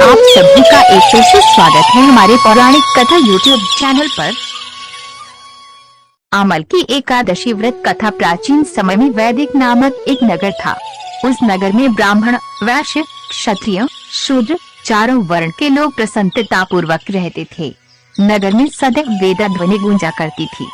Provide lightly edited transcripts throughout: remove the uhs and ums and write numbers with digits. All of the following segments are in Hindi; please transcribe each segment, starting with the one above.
आप सभी का एक फिर से स्वागत है हमारे पौराणिक कथा यूट्यूब चैनल पर। आमल की एकादशी व्रत कथा। प्राचीन समय में वैदिक नामक एक नगर था। उस नगर में ब्राह्मण, वैश्य, क्षत्रिय, शूद्र चारों वर्ण के लोग प्रसन्नता पूर्वक रहते थे। नगर में सदैव वेद ध्वनि गूंजा करती थी।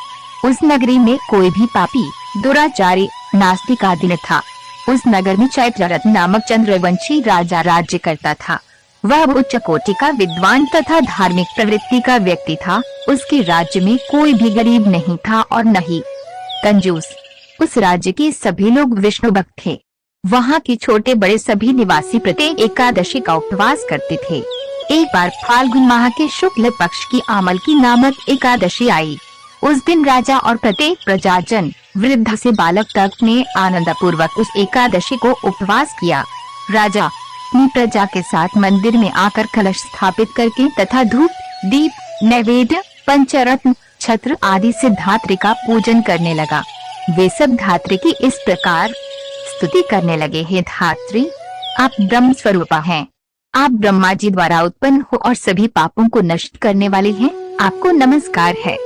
उस नगरी में कोई भी पापी, दुराचारी, नास्तिक आदि न था। उस नगर में चैत्ररथ नामक चंद्रवंशी राजा राज्य करता था। वह उच्च कोटि का विद्वान तथा धार्मिक प्रवृत्ति का व्यक्ति था। उसके राज्य में कोई भी गरीब नहीं था और न ही कंजूस। उस राज्य के सभी लोग विष्णु भक्त थे। वहाँ के छोटे बड़े सभी निवासी प्रत्येक एकादशी का उपवास करते थे। एक बार फाल्गुन माह के शुक्ल पक्ष की आमल की नामक एकादशी आई। उस दिन राजा और प्रत्येक प्रजाजन, वृद्ध से बालक तक ने आनंद पूर्वक उस एकादशी को उपवास किया। राजा अपनी प्रजा के साथ मंदिर में आकर कलश स्थापित करके तथा धूप, दीप, नैवेद्य, पंचरत्न, छत्र आदि से धात्री का पूजन करने लगा। वे सब धात्री की इस प्रकार स्तुति करने लगे, हे धात्री, आप ब्रह्म स्वरूपा हैं। आप ब्रह्मा जी द्वारा उत्पन्न हो और सभी पापों को नष्ट करने वाले हैं। आपको नमस्कार है।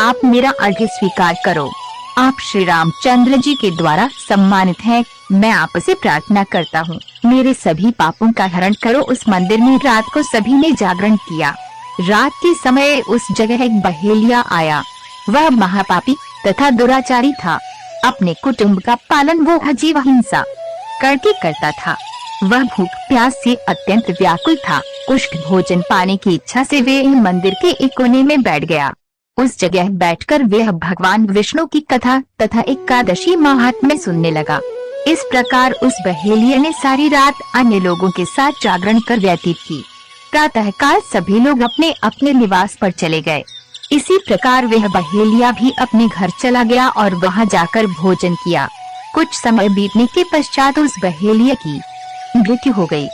आप मेरा अर्घ्य स्वीकार करो। आप श्री रामचंद्र जी के द्वारा सम्मानित हैं। मैं आपसे प्रार्थना करता हूँ, मेरे सभी पापों का हरण करो। उस मंदिर में रात को सभी ने जागरण किया। रात के समय उस जगह एक बहेलिया आया। वह महापापी तथा दुराचारी था। अपने कुटुंब का पालन वो अजीब हिंसा करके करता था। वह भूख प्यास से अत्यंत व्याकुल था। कुष्ठ भोजन पाने की इच्छा से वे मंदिर के एक कोने में बैठ गया। उस जगह बैठकर वह भगवान विष्णु की कथा तथा एकादशी महात्म्य सुनने लगा। इस प्रकार उस बहेलिया ने सारी रात अन्य लोगों के साथ जागरण कर व्यतीत की। प्रातःकाल सभी लोग अपने अपने निवास पर चले गए। इसी प्रकार वह बहेलिया भी अपने घर चला गया और वहां जाकर भोजन किया। कुछ समय बीतने के पश्चात उस बहेलिया की मृत्यु हो गई।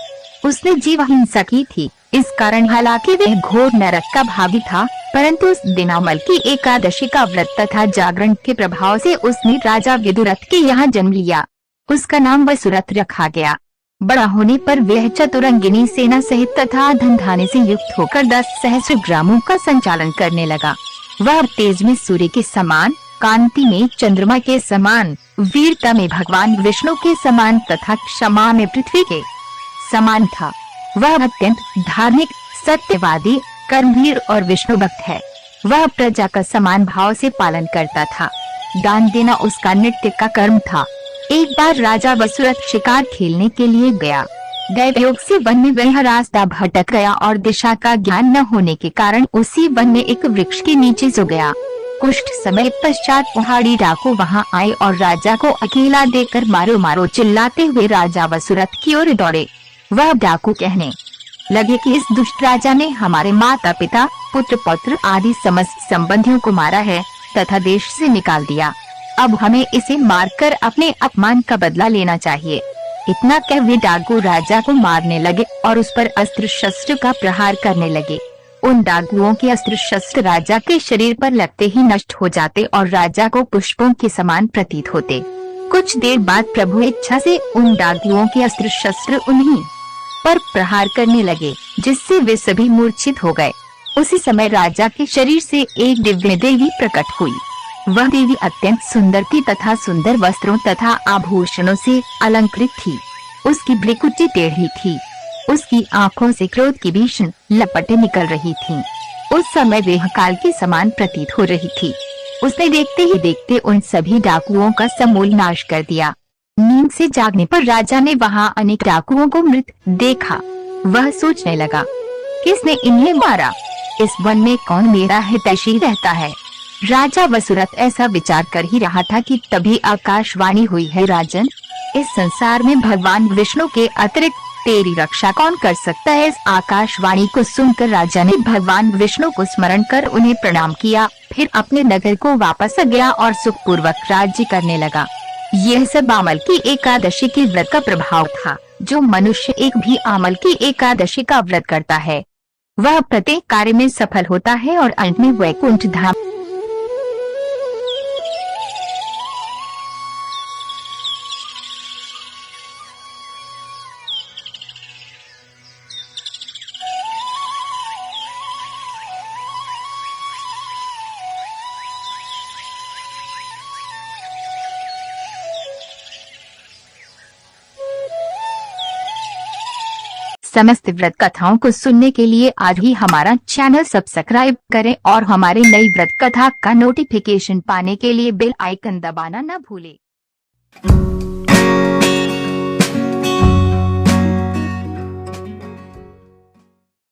उसने जीव हिंसा की थी। इस कारण हालांकि वह घोर नरक का भागी था, परंतु उस दिन अमल की एकादशी का व्रत तथा जागरण के प्रभाव से उसने राजा विदुरथ के यहाँ जन्म लिया। उसका नाम वसुरथ रखा गया। बड़ा होने पर वह चतुरंगिनी सेना सहित तथा धन धान्य से युक्त होकर 10 सहस्र ग्रामों का संचालन करने लगा। वह तेज में सूर्य के समान, कांति में चंद्रमा के समान, वीरता में भगवान विष्णु के समान तथा क्षमा में पृथ्वी के समान था। वह अत्यंत धार्मिक, सत्यवादी, कर्मवीर और विष्णु भक्त है। वह प्रजा का समान भाव से पालन करता था। दान देना उसका नित्य का कर्म था। एक बार राजा वसुरथ शिकार खेलने के लिए गया। दैवयोग से वन में वह रास्ता भटक गया और दिशा का ज्ञान न होने के कारण उसी वन में एक वृक्ष के नीचे सो गया। कुछ समय पश्चात पहाड़ी डाकू वहां आए और राजा को अकेला देखकर मारो मारो चिल्लाते हुए राजा वसुरथ की ओर दौड़े। वह डाकू कहने लगे कि इस दुष्ट राजा ने हमारे माता पिता, पुत्र पौत्र आदि समस्त संबंधियों को मारा है तथा देश से निकाल दिया। अब हमें इसे मारकर अपने अपमान का बदला लेना चाहिए। इतना कह वे डाकू राजा को मारने लगे और उस पर अस्त्र शस्त्र का प्रहार करने लगे। उन डाकुओं के अस्त्र शस्त्र राजा के शरीर पर लगते ही नष्ट हो जाते और राजा को पुष्पों के समान प्रतीत होते। कुछ देर बाद प्रभु इच्छा से उन डाकुओं के अस्त्र शस्त्र उन्हीं पर प्रहार करने लगे, जिससे वे सभी मूर्छित हो गए। उसी समय राजा के शरीर से एक दिव्य देवी प्रकट हुई। वह देवी अत्यंत सुंदर थी तथा सुंदर वस्त्रों तथा आभूषणों से अलंकृत थी। उसकी भ्रुकुटी टेढ़ी थी। उसकी आंखों से क्रोध की भीषण लपटें निकल रही थीं। उस समय वह काल के समान प्रतीत हो रही थी। उसने देखते ही देखते उन सभी डाकुओं का समूल नाश कर दिया। नींद से जागने पर राजा ने वहां अनेक डाकुओं को मृत देखा। वह सोचने लगा, किसने इन्हें मारा? इस वन में कौन मेरा हितैषी रहता है? राजा वसुरथ ऐसा विचार कर ही रहा था कि तभी आकाशवाणी हुई है, राजन, इस संसार में भगवान विष्णु के अतिरिक्त तेरी रक्षा कौन कर सकता है? इस आकाशवाणी को सुनकर राजा ने भगवान विष्णु को स्मरण कर उन्हें प्रणाम किया। फिर अपने नगर को वापस गया और सुखपूर्वक राज्य करने लगा। यह सब आमल की एकादशी के व्रत का प्रभाव था। जो मनुष्य एक भी आमल की एकादशी का व्रत करता है, वह प्रत्येक कार्य में सफल होता है और अंत में वैकुंठ धाम समस्त व्रत कथाओं को सुनने के लिए आज ही हमारा चैनल सब्सक्राइब करें और हमारे नई व्रत कथा का नोटिफिकेशन पाने के लिए बेल आइकन दबाना न भूलें।